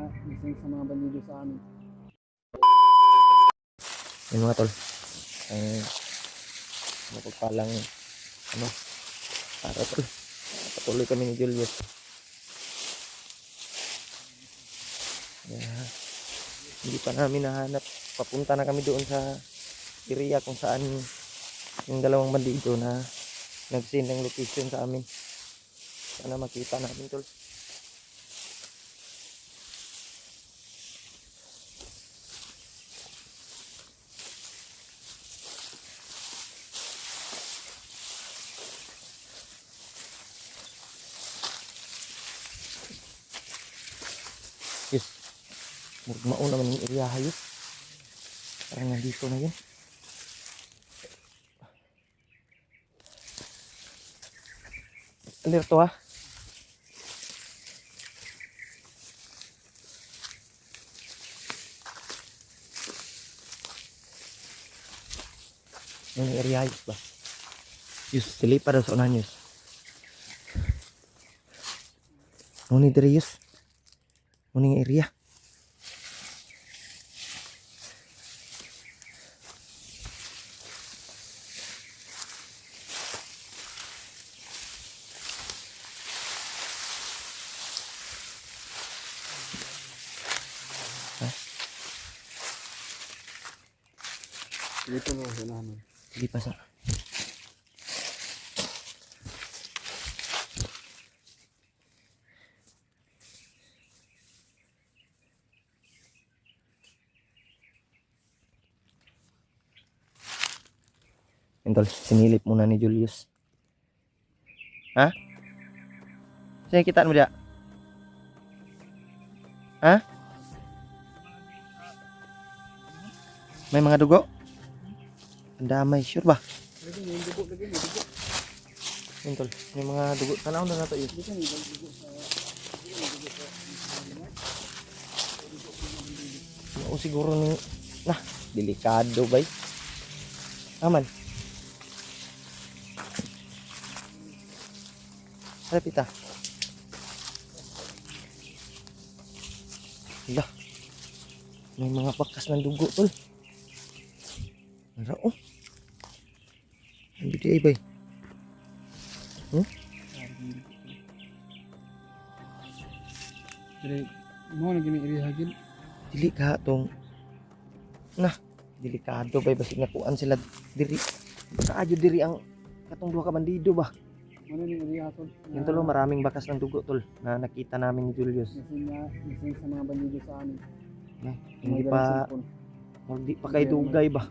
gising sa mga bandido sa amin. Yun mga tol, ang mapagpalang ano, para tol, patuloy kami ni Julius. Yeah. Hindi pa namin nahanap, papunta na kami doon sa area kung saan yung dalawang bandido na nag-send ng location sa amin. Sana makita natin tol. Yes, mauna naman yung area hayos. Parang nandito na yun. Alerto ha. Yung area hayos ba? Yus, silipa daw sa unahan yus. Ngunit diri yus. Ngunit area. Dito mo sa namin. Hindi pa sa. Entol, sinilip muna ni Julius. Ha? Saan kita mo dia? Ha? May mga dugo? Ang damay, sure ba? Lagi yung dugo, lagi yung dugo. Entol, may mga dugo. Tanaw na nato yun. Dito yung dugo sa... O siguro ni... Nah, delikado bay. Aman. Harap ita. Hala. May mga bakas ng dugo tol. Ano oh? Ang bidi ay bay. Jadi, mo na gini irihagin. Dili ka tong. Nah, delikado bay basig nakuan sila diri. Baka adyo diri ang katong duha ka bandido ba? Ano ni irihatod? Yung tol, maraming bakas ng dugo tol na nakita namin ni Julius. Gising sa mga bandido sa amin. Hindi pa, hindi pa kay dugay ba?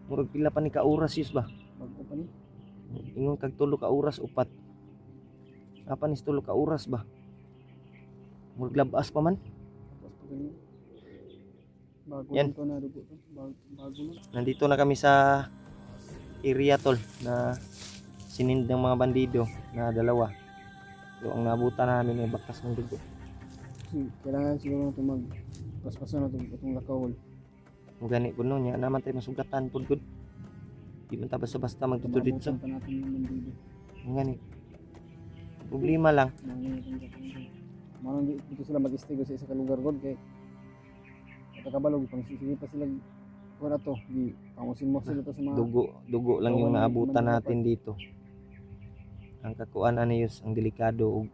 Murag pila pa ni ka oras yus ba? Bago pa ni. Ingon kag tulo ka oras upat. Apa ni tulo ka oras ba? Murag labas pa man. Tapos pa ganyan. Bago Yan. lang to na dugo to. Bago lang. Nandito na kami sa area tol na sinind ng mga bandido na dalawa. So ang nabutan namin ay bakas ng dugo. Kasi kailangan siguro natin magpaspasan na itong lakawol. Mo gani kuno nya naman tay masugatan pud gud. Di man ta basta-basta magtutudid sa. Mabutan pa natin yung bandido. Ngani. Problema lang. Manang dito sila mag-istigo sa isa ka lugar god kay katakabalog pang sige pa sila kuha na to di pangusin mo sila to sa mga Dugo lang yung naabutan natin dito. Ang kakuan anayos ang delikado og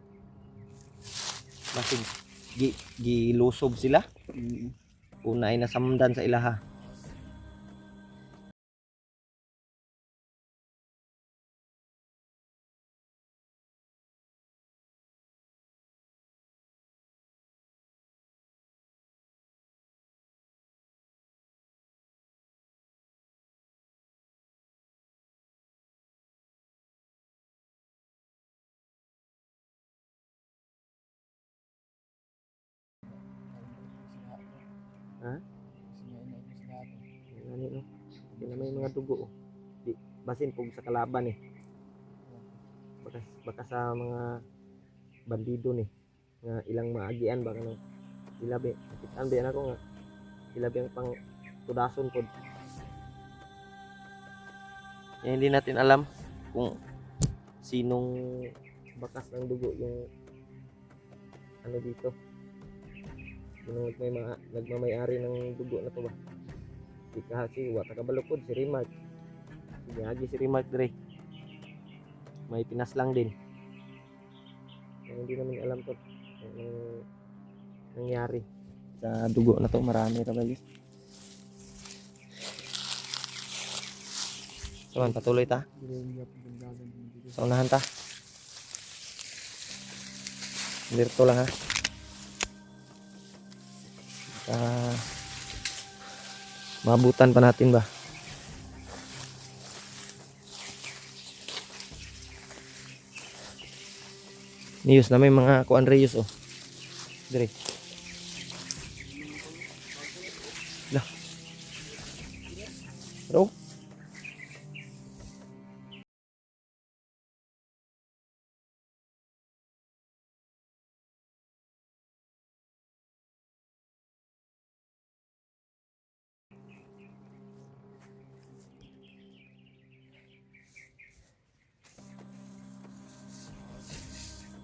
basig gilusob sila. Una ay nasamdan sa ilaha. Ha? Ano no? Sila may mga dugo. Di basin pug sa kalaban eh. Baka sa mga bandido ni nga ilang maagian ba kanang ilabi. Kitaan ba ako nga ilabi ang pang tudason pod. Hindi natin alam kung sinong bakas ng dugo yung ano dito. Yung nagmamayari ng dugo na to ba. Di kasi wa kabalukod si Remark. Sige agi si Remark dire. May pinas lang din. Hindi namin alam to. Anong nangyari sa dugo na to, marami ra ba yun? Saman patuloy ta. Sa unahan ta. Dirto lang ha. Mabutan pa natin ba? Niyos na may mga kuan reyos oh. Dire. Lah. Bro.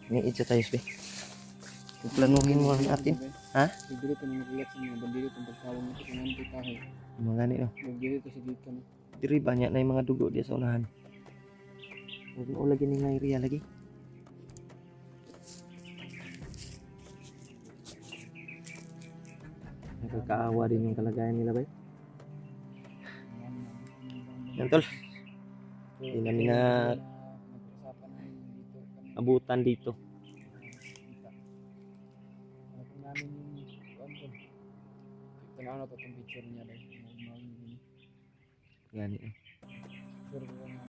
Niid sa tayo be. Planuhin mo natin. Ha? Dili to nang relax mo, bandili tong pagtawag nito sa nang kahoy. Mga gani no. Dili to sa dito no. Diri banyak na yung mga dugo di sa unahan. O lagi ni nga area lagi. Nakakaawa din yung kalagayan nila ba? Yan tol. Hindi namin na Nag-usapan namin dito kami. abutan dito. Ano namin yung kuan ko. Tanaw na to tong picture niya dai. Yan. Sure ko nga.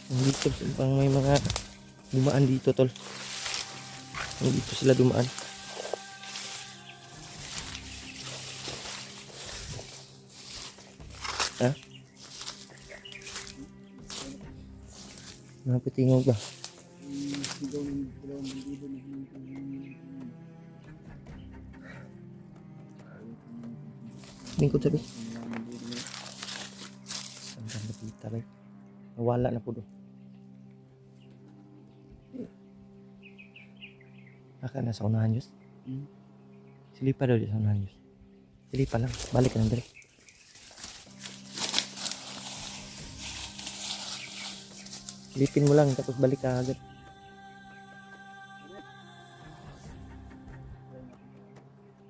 Dito pang may mga dumaan dito tol. Dito sila dumaan. Ha? Napitingog ba? Sigaw ng dalawang bandido na Lingkod sabi. Ang ganda kita ba? Nawala na po do. Aka na sa unahan Diyos. Silipa daw di sa unahan Diyos. Silipa lang. Balik ka lang dali. Silipin mo lang tapos balik ka agad.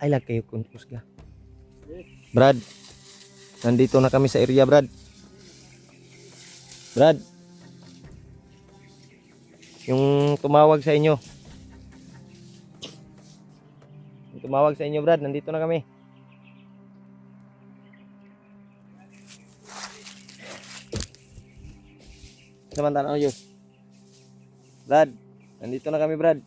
Ay lag kayo kung usga. Brad. Nandito na kami sa area Brad. Brad. Yung tumawag sa inyo. Yung tumawag sa inyo Brad, nandito na kami. Samantala Diyos. Brad, nandito na kami Brad.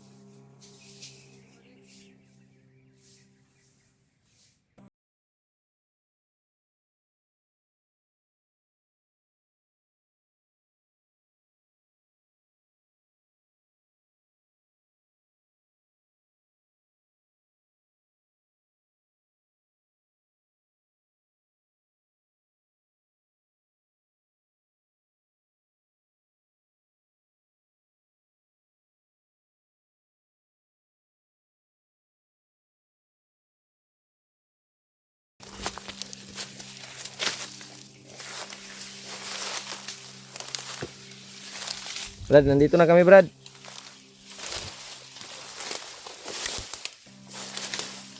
Brad, nandito na kami, Brad.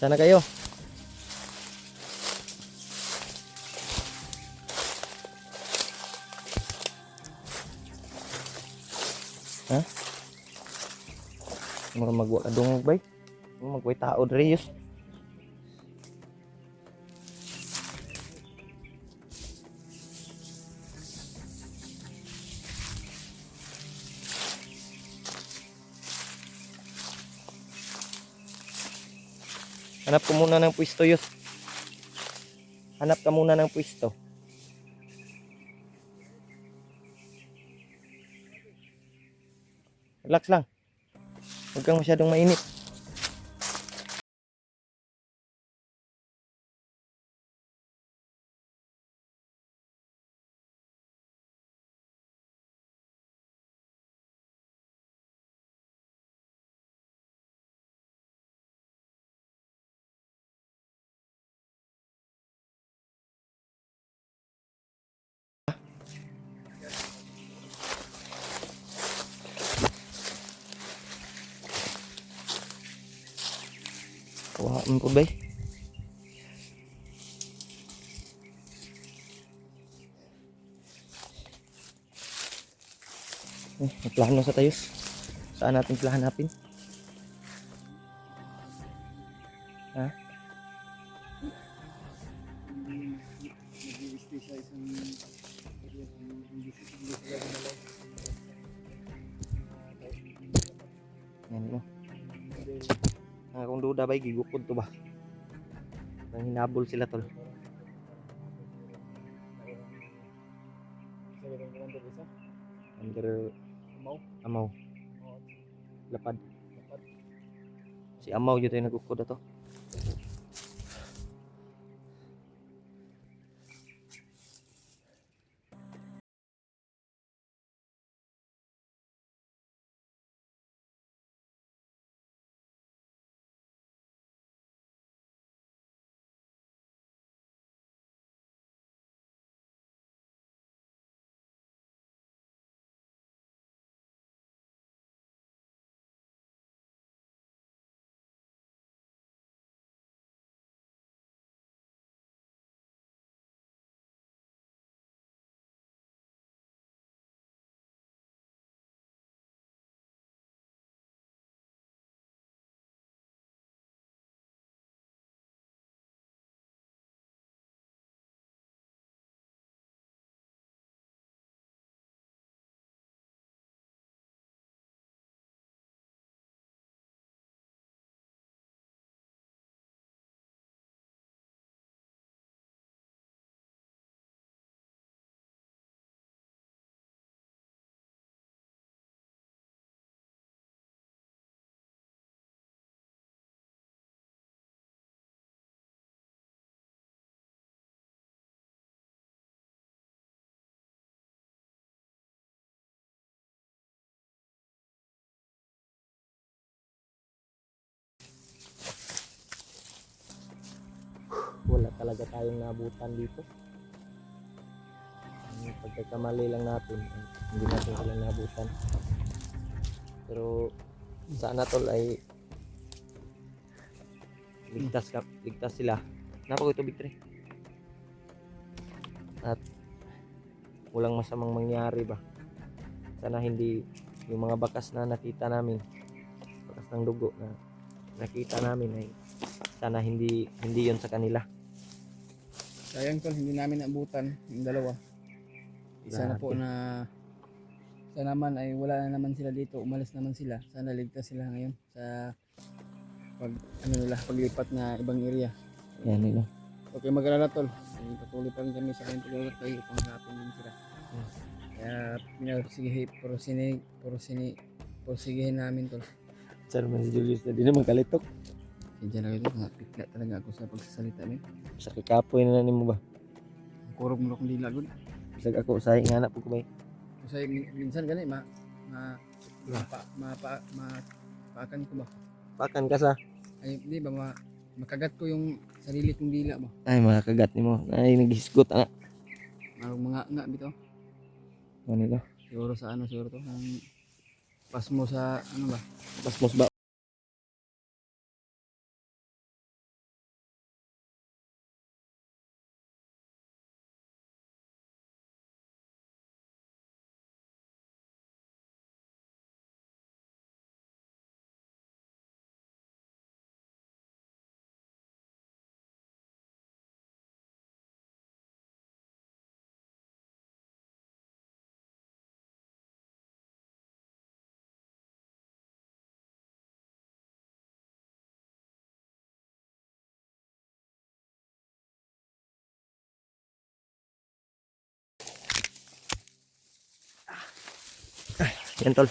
Sana kayo. Ha? Mga magwa ka dungog bay. Magway tao dre yus. Hanap ko muna ng pwesto yus. Hanap ka muna ng pwesto. Relax lang. Huwag kang masyadong mainit. Wah, po bay. May plano sa tayos. Saan natin plahanapin? Ha? Yan mo. Kung duda ba, gigukod to ba? Nang hinabol sila tol. Under Amaw. Lapad. Si Amaw yun tayo nagukod ato. Wala talaga tayong nabutan dito. Ang pagkakamali lang natin, hindi natin sila nabutan. Pero sana tol ay ligtas sila. Napako ito Victory. At walang masamang mangyari ba. Sana hindi yung mga bakas na nakita namin, bakas ng dugo na nakita namin ay sana hindi yon sa kanila. Sayang tol, hindi namin naabutan yung dalawa. Isa na po na sana naman ay wala na naman sila dito, umalis naman sila. Sana ligtas sila ngayon sa paglipat na ibang area. Yan nila. Okay, mag-alala tol. Ay, patuloy pa rin kami sa kanyang pag-alala kayo upang hanapin din sila. Kaya porsigihin namin tol. Sir man si Julius na di naman kalitok. Diyan na ito, nga pikla talaga ako sa pagsasalita mo. Sa kakapoy na nimo ba? Ang kurog mo akong dila gud. Bisag ako sa ingana po ko ba? Kasi minsan gani paakan ko ba? Pakan ka sa. Ay di ba makagat ko yung sarili kong dila ba? Ay mga kagat nimo. Ay naghisgot ana. Mga nga bitaw. Ano nila? Siguro sa siguro to ang Pas mo sa ano ba? Basmos ba? Yan tol.